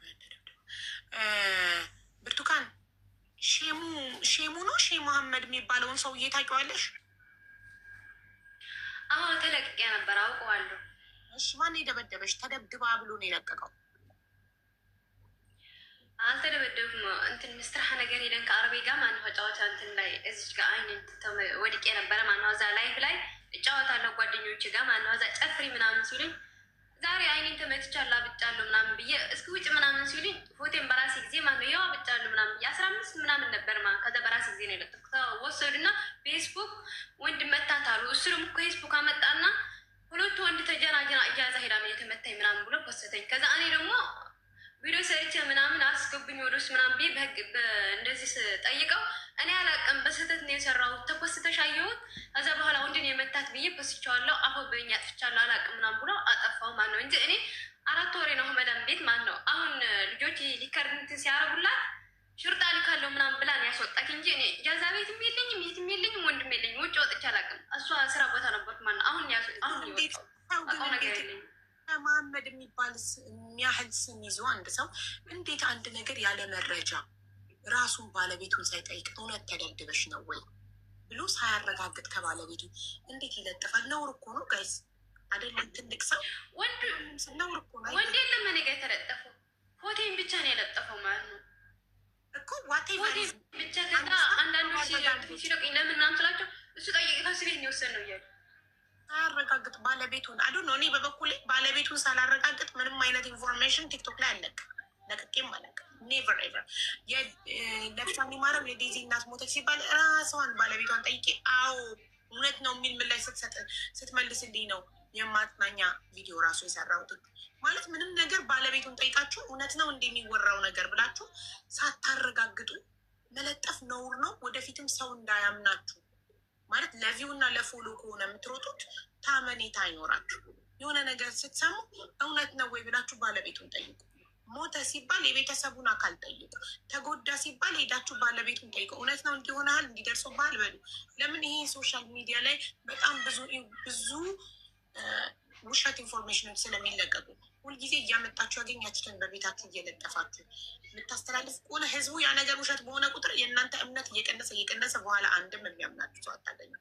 ብርቱካን ሼሙ ነው ሼህ መሐመድ የሚባለውን ሰውዬ ታውቂዋለሽ? አዎ ተለቅቄ ነበር፣ አውቀዋለሁ። እሺ ማን የደበደበሽ? ተደብድባ ብሎ ነው የለቀቀው። አልተደበደብኩም። እንትን ምስትራح ነገር ሄደን ከአረቤ ጋር ማነው ጨዋታ እንትን ላይ እዚች ጋር አይን ወድቄ ነበረ ማነው እዛ ላይፍ ላይ እጫወታለሁ ጓደኞች ጋር ማነው እዛ ጨፍሪ ምናምን ሲሉኝ ዛሬ አይኔን ተመትቻለሁ አብጫለሁ ምናምን ብዬ እስኪ ውጭ ምናምን ሲሉኝ ፎቴን በራሴ ጊዜ ማነው ያው አብጫለሁ ምናምን ብዬ 15 ምናምን ነበር ማለት ከዛ በራሴ ጊዜ ነው የለጠፍኩት። ወሰዱና ፌስቡክ ወንድ መታት አሉ። እሱንም እኮ ፌስቡክ አመጣና ሁለቱ ወንድ ተጀናጀና እያዛ ሄዳ ነው የተመታኝ ምናምን ብሎ ፖስተኝ። ከዛ እኔ ደግሞ ቪዲዮ ሰርቼ ምናምን አስገቡኝ ወደ ውስጥ ምናምን ብዬ በህግ እንደዚህ ስጠይቀው እኔ አላውቅም በስህተት ነው የሰራሁት ተፖስተሽ አየሁት ከዛ በኋላ ወንድን የመታት ብዬ ፖስቼዋለሁ አሁ በኛ አጥፍቻለሁ አላውቅም ምናምን ብሎ አጠፋው ማለት ነው እንጂ እኔ 4 ወሬ ነው መዳም ቤት ማለት ነው። አሁን ልጆች ሊከርንት ሲያረጉላት ሽርጣ ልካለሁ ምናምን ብላ ነው ያስወጣች እንጂ እኔ ጃዛ ቤትም የለኝም የትም የለኝም ወንድም የለኝም ውጭ ወጥቼ አላውቅም። እሷ ስራ ቦታ ነበርኩ ማለት ነው። አሁን ይወጣው ነገር የለኝም። መሐመድ የሚያህል ስም ይዞ አንድ ሰው እንዴት አንድ ነገር ያለ መረጃ ራሱን ባለቤቱን ሳይጠይቅ እውነት ተደብድበሽ ነው ወይ ብሎ ሳያረጋግጥ ከባለቤቱ እንዴት ይለጥፋል? ነውር እኮ ነው ጋይስ፣ አይደለም ትልቅ ሰው ነውር እኮ ነው። ወንድ የለም እኔ ጋ የተለጠፈው ፎቴን ብቻ ነው የለጠፈው ማለት ነው እኮ ፎቴን ብቻ። ከዛ አንዳንዶች ሲለቁኝ ለምን ምናምን ስላቸው እሱ ጠይቅ ከሱ ቤት ነው የወሰድነው እያሉ ሳያረጋግጥ ባለቤቱን አዱ ነው። እኔ በበኩሌ ባለቤቱን ሳላረጋግጥ ምንም አይነት ኢንፎርሜሽን ቲክቶክ ላይ አለቅ ለቅቄም አለቅ ኔቨር ኤቨር። ለምሳሌ ማረም የዴዚ እናት ሞተች ሲባል ራሷን ባለቤቷን ጠይቄ አዎ እውነት ነው የሚል ምላሽ ስትመልስልኝ ነው የማጥናኛ ቪዲዮ ራሱ የሰራሁት። ማለት ምንም ነገር ባለቤቱን ጠይቃችሁ እውነት ነው እንደሚወራው ነገር ብላችሁ ሳታረጋግጡ መለጠፍ ነውር ነው። ወደፊትም ሰው እንዳያምናችሁ ማለት ለቪው እና ለፎሎ ከሆነ የምትሮጡት ታመኔታ አይኖራችሁ። የሆነ ነገር ስትሰሙ እውነት ነው ወይ ብላችሁ ባለቤቱን ጠይቁ። ሞተ ሲባል የቤተሰቡን አካል ጠይቁ። ተጎዳ ሲባል ሄዳችሁ ባለቤቱን ጠይቁ። እውነት ነው እንዲሆናል እንዲደርሰው ባል በሉ። ለምን ይሄ ሶሻል ሚዲያ ላይ በጣም ብዙ ውሸት ኢንፎርሜሽኖች ስለሚለቀቁ ሁልጊዜ እያመጣችሁ ያገኛችሁትን በቤታችሁ እየለጠፋችሁ የምታስተላልፍ ከሆነ ህዝቡ ያ ነገር ውሸት በሆነ ቁጥር የእናንተ እምነት እየቀነሰ በኋላ አንድም የሚያምናችሁ ሰው አታገኙ።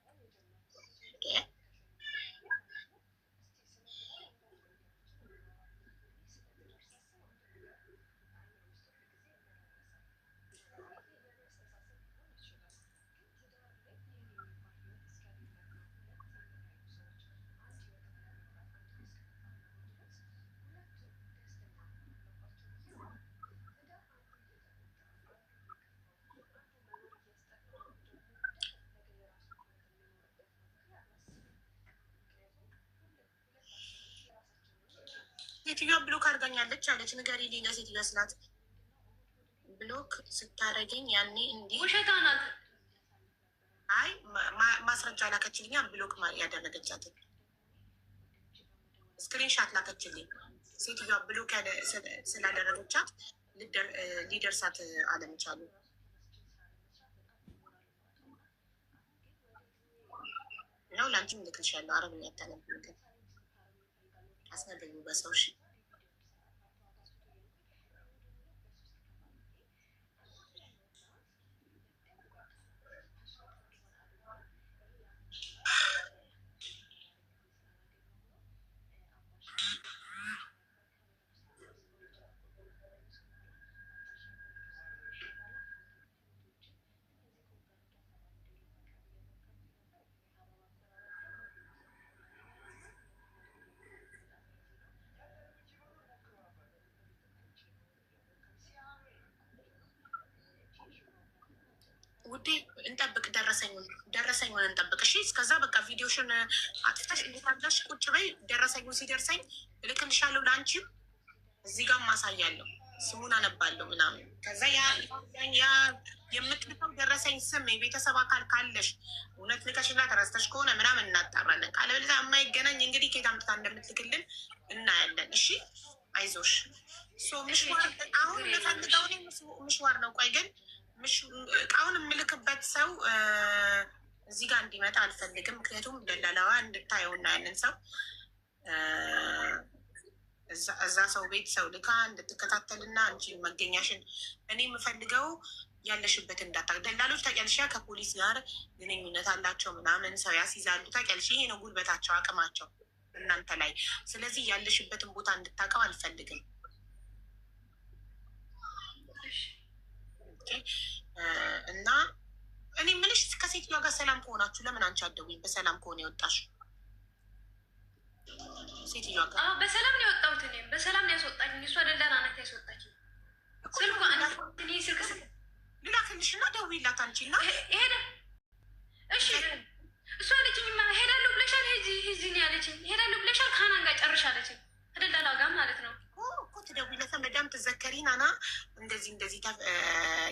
ሴትዮዋ ብሎክ አድርጋኛለች አለች። ንገሪልኝ ለሴትዮዋ ስላት ብሎክ ስታረገኝ ያኔ እንዲህ ውሸታ ናት። አይ ማስረጃ ላከችልኛ ብሎክ ያደረገቻትን ስክሪንሻት ላከችልኝ። ሴትዮዋ ብሎክ ስላደረገቻት ሊደርሳት አለመቻሉ ነው። ለአንቺም ልክልሻለሁ። አረብኛ ያታነብ ነገር አስነበኙ በሰው ሺ ውዴ እንጠብቅ፣ ደረሰኙን እንጠብቅ። እሺ እስከዛ በቃ ቪዲዮሽን አጥፍተሽ እንዴታለሽ ቁጭ በይ። ደረሰኙን ሲደርሰኝ እልክልሻለሁ። ለአንቺም እዚህ ጋር ማሳያለሁ፣ ስሙን አነባለሁ ምናምን። ከዛ ያ የምትልከው ደረሰኝ ስም የቤተሰብ አካል ካለሽ እውነት ልከሽላት ረስተሽ ከሆነ ምናምን እናጣራለን። ካለበለዚያ የማይገናኝ እንግዲህ ከየት አምጥታ እንደምትልክልን እናያለን። እሺ አይዞሽ። ምሽዋር አሁን የምፈልገው ምሽዋር ነው። ቆይ ግን እቃውን የምልክበት ሰው እዚህ ጋር እንዲመጣ አልፈልግም። ምክንያቱም ደላላዋ እንድታየውና ያንን ሰው እዛ ሰው ቤት ሰው ልካ እንድትከታተልና አንቺ መገኛሽን እኔ የምፈልገው ያለሽበት እንዳታ ደላሎች ታውቂያለሽ፣ ከፖሊስ ጋር ግንኙነት አላቸው ምናምን ሰው ያስይዛሉ። ታውቂያለሽ፣ ይሄ ነው ጉልበታቸው፣ አቅማቸው እናንተ ላይ። ስለዚህ ያለሽበትን ቦታ እንድታውቀው አልፈልግም። እና እኔ የምልሽ ከሴትዮዋ ጋር ሰላም ከሆናችሁ ለምን አንቺ አትደውይም? በሰላም ከሆነ የወጣሽ ሴትዮዋ ጋር በሰላም ነው የወጣሁት። እኔም በሰላም ነው ያስወጣኝ። እሷ ደላላ ናት ያስወጣችኝ። ስልኩ ስልክ ልላክልሽና ደውይላት አንቺ እና ሄደ። እሺ እሷ አለችኝማ ሄዳለሁ ብለሻል፣ ሂጂ ነው ያለችኝ። ሄዳለሁ ብለሻል ከሀናን ጋር ጨርሻለችኝ። ከደላላ ጋር ማለት ነው እኮ ትደውይላት። መዳም ትዘከሪ ናና እንደዚህ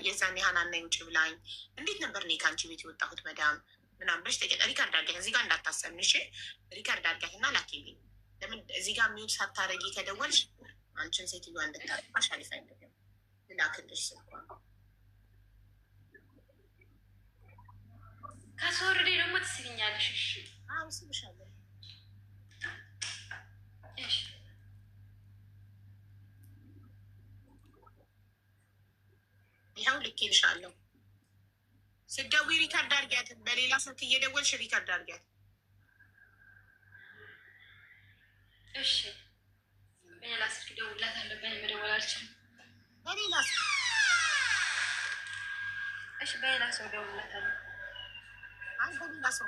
የዛኔ ሀናና ውጭ ብላኝ እንዴት ነበር እኔ ከአንቺ ቤት የወጣሁት መዳም ምናምን ብለሽ ሪካርድ አድርጊያት። እዚህ ጋር እንዳታሰምሽ ሪካርድ አድርጊያት እና ላኪልኝ። ለምን እዚህ ጋር ሚውት ሳታረጊ ከደወልሽ አንቺን ሴትዮዋ እንድታጠፋሽ አልፈልግም። ልላክልሽ ስልኳ ከሰወረዴ ደግሞ ትስብኛለሽ። እሺ ስብሻለሁ። እሺ ይኸው ልኬልሻለሁ። ስትደውይ ሪካርድ አድርጊያት። በሌላ ስልክ እየደወልሽ ሪካርድ አድርጊያት። እሺ በሌላ ስልክ እደውልላታለሁ። በእኔ መደወል አልችልም። በሌላ እሺ በሌላ ሰው እደውልላታለሁ። በሌላ ሰው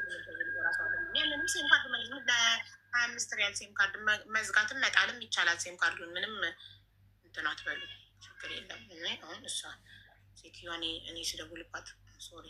ያለንም ሴም ካርድ ለ25 ሪያል ሴም ካርድ መዝጋትም መጣልም ይቻላል። ሴም ካርዱን ምንም እንትን አትበሉ፣ ችግር የለም። አሁን እሷ ሴትዮዋ እኔ ስደውልባት ሶሪ